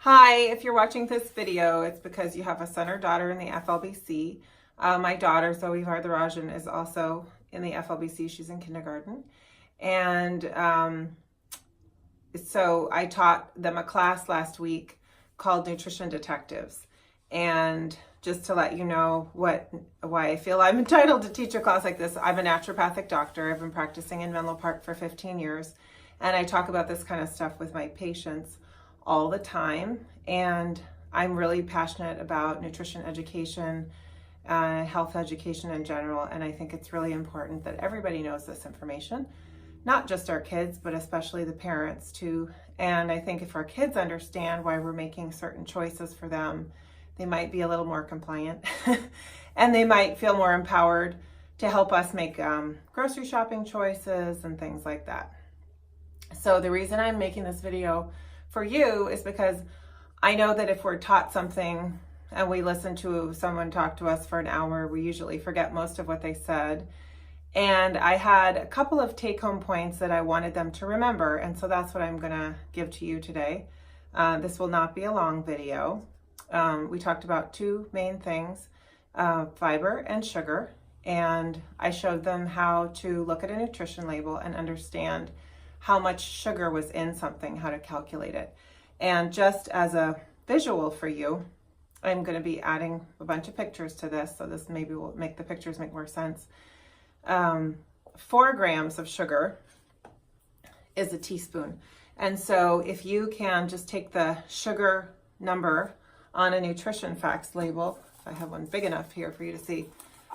Hi, if you're watching this video, it's because you have a son or daughter in the FLBC. My daughter, Zoe Vardarajan, is also in the FLBC. She's in kindergarten. And so I taught them a class last week called Nutrition Detectives. And just to let you know why I feel I'm entitled to teach a class like this, I'm a naturopathic doctor. I've been practicing in Menlo Park for 15 years. And I talk about this kind of stuff with my patients all the time. And I'm really passionate about nutrition education, health education in general. And I think it's really important that everybody knows this information, not just our kids, but especially the parents too. And I think if our kids understand why we're making certain choices for them, they might be a little more compliant and they might feel more empowered to help us make grocery shopping choices and things like that. So the reason I'm making this video for you is because I know that if we're taught something and we listen to someone talk to us for an hour, we usually forget most of what they said. And I had a couple of take-home points that I wanted them to remember, and so that's what I'm gonna give to you today. This will not be a long video. We talked about two main things, fiber and sugar, and I showed them how to look at a nutrition label and understand how much sugar was in something, how to calculate it. And just as a visual for you, I'm going to be adding a bunch of pictures to this, so this maybe will make the pictures make more sense. 4 grams of sugar is a teaspoon. And so if you can just take the sugar number on a nutrition facts label, if I have one big enough here for you to see,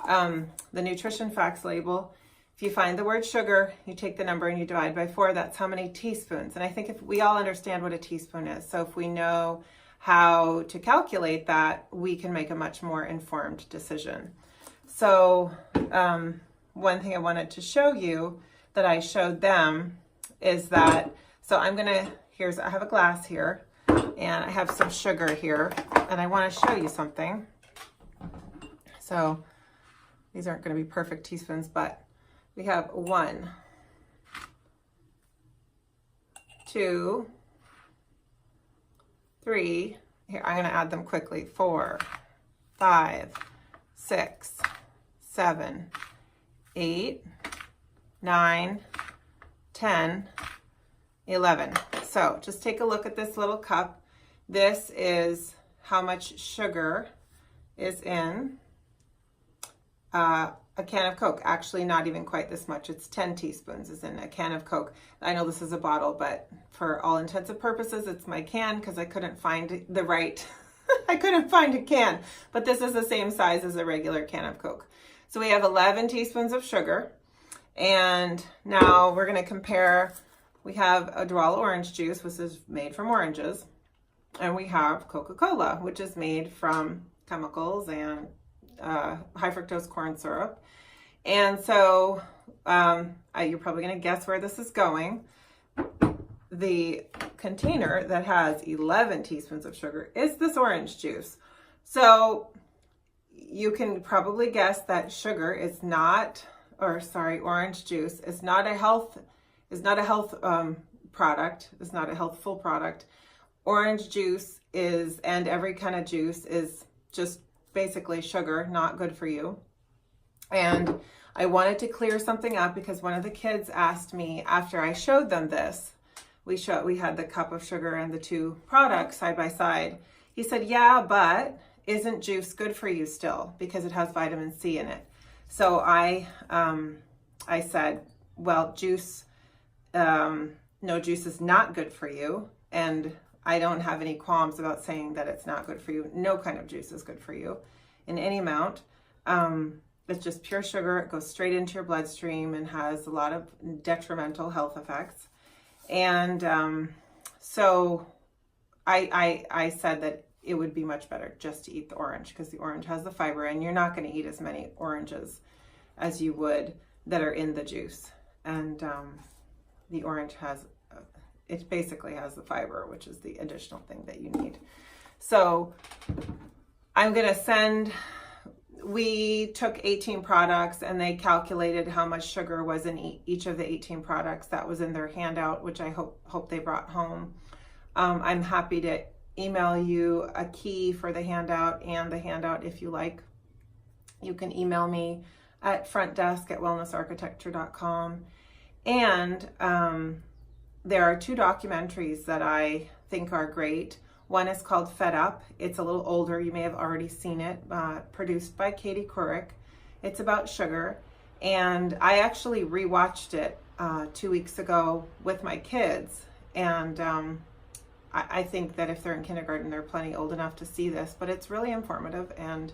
the nutrition facts label, if you find the word sugar, you take the number and you divide by 4, that's how many teaspoons. And I think if we all understand what a teaspoon is, so if we know how to calculate that, we can make a much more informed decision. So one thing I wanted to show you that I showed them is that, so I have a glass here and I have some sugar here and I want to show you something. So these aren't going to be perfect teaspoons, but we have 1, 2, 3, here, I'm going to add them quickly, 4, 5, 6, 7, 8, 9, 10, 11. So just take a look at this little cup. This is how much sugar is in a can of Coke. Actually, not even quite this much. It's 10 teaspoons is in a can of Coke. I know this is a bottle, but for all intents and purposes, it's my can because I couldn't find the right, I couldn't find a can, but this is the same size as a regular can of Coke. So we have 11 teaspoons of sugar. And now we're going to compare, we have a Drawal orange juice, which is made from oranges. And we have Coca-Cola, which is made from chemicals and high fructose corn syrup. And so you're probably going to guess where this is going. The container that has 11 teaspoons of sugar is this orange juice. So you can probably guess that sugar is not, orange juice is not a health product, is not a healthful product. Orange juice is, and every kind of juice is just basically sugar, not good for you. And I wanted to clear something up because one of the kids asked me after I showed them this, we had the cup of sugar and the two products side by side. He said, yeah, but isn't juice good for you still because it has vitamin C in it? So I said, well, juice, no, juice is not good for you. And I don't have any qualms about saying that it's not good for you. No kind of juice is good for you in any amount. It's just pure sugar. It goes straight into your bloodstream and has a lot of detrimental health effects. And so I said that it would be much better just to eat the orange because the orange has the fiber and you're not going to eat as many oranges as you would that are in the juice. And the orange has, it basically has the fiber, which is the additional thing that you need. So I'm going to send, we took 18 products and they calculated how much sugar was in each of the 18 products. That was in their handout, which I hope they brought home. I'm happy to email you a key for the handout and the handout if you like. You can email me at frontdesk@wellnessarchitecture.com. And there are 2 documentaries that I think are great. One is called Fed Up. It's a little older. You may have already seen it, produced by Katie Couric. It's about sugar. And I actually rewatched it 2 weeks ago with my kids. And I think that if they're in kindergarten, they're plenty old enough to see this, but it's really informative. And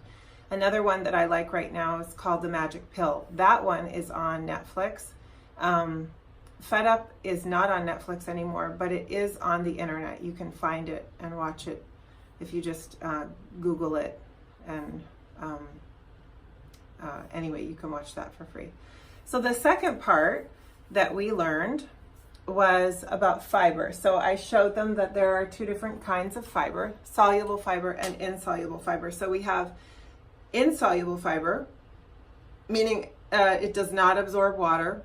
another one that I like right now is called The Magic Pill. That one is on Netflix. Fed Up is not on Netflix anymore, but it is on the internet. You can find it and watch it if you just Google it. And anyway, you can watch that for free. So the second part that we learned was about fiber. So I showed them that there are 2 different kinds of fiber, soluble fiber and insoluble fiber. So we have insoluble fiber, meaning it does not absorb water.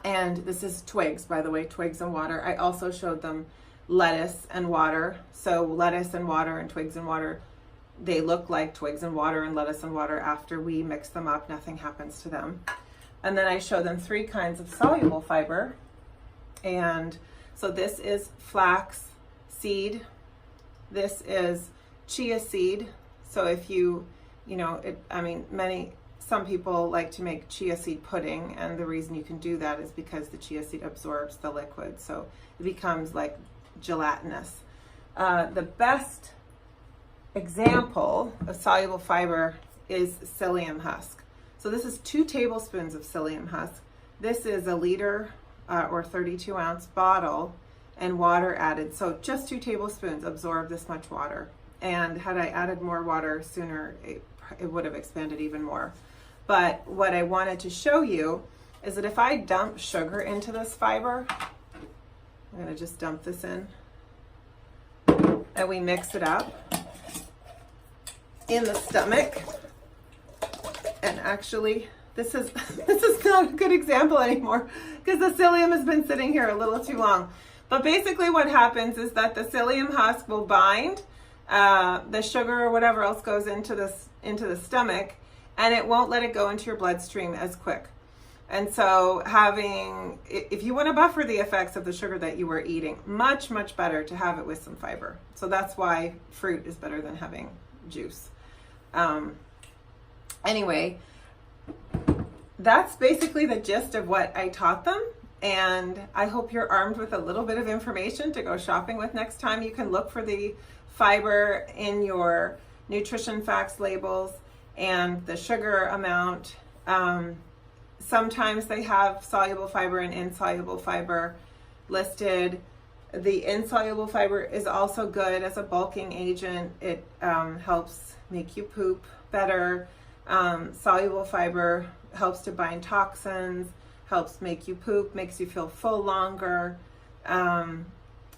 And this is twigs, by the way, twigs and water. I also showed them lettuce and water. So lettuce and water and twigs and water, they look like twigs and water and lettuce and water. After we mix them up, nothing happens to them. And then I showed them 3 kinds of soluble fiber. And so this is flax seed. This is chia seed. So if some people like to make chia seed pudding, and the reason you can do that is because the chia seed absorbs the liquid, so it becomes like gelatinous. The best example of soluble fiber is psyllium husk. So this is 2 tablespoons of psyllium husk. This is a liter or 32-ounce bottle and water added. So just 2 tablespoons absorb this much water. And had I added more water sooner, it would have expanded even more. But what I wanted to show you is that if I dump sugar into this fiber, I'm going to just dump this in, and we mix it up in the stomach. And actually, this is not a good example anymore because the psyllium has been sitting here a little too long. But basically what happens is that the psyllium husk will bind the sugar or whatever else goes into the stomach, and it won't let it go into your bloodstream as quick. And so if you want to buffer the effects of the sugar that you were eating, much, much better to have it with some fiber. So that's why fruit is better than having juice. Anyway, that's basically the gist of what I taught them. And I hope you're armed with a little bit of information to go shopping with next time. You can look for the fiber in your nutrition facts labels and the sugar amount. Sometimes they have soluble fiber and insoluble fiber listed. The insoluble fiber is also good as a bulking agent. It helps make you poop better. Soluble fiber helps to bind toxins, helps make you poop, makes you feel full longer, and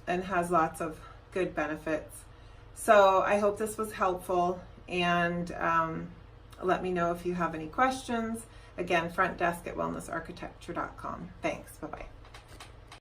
has lots of good benefits. So I hope this was helpful, and let me know if you have any questions. Again, frontdesk@wellnessarchitecture.com. Thanks. Bye-bye.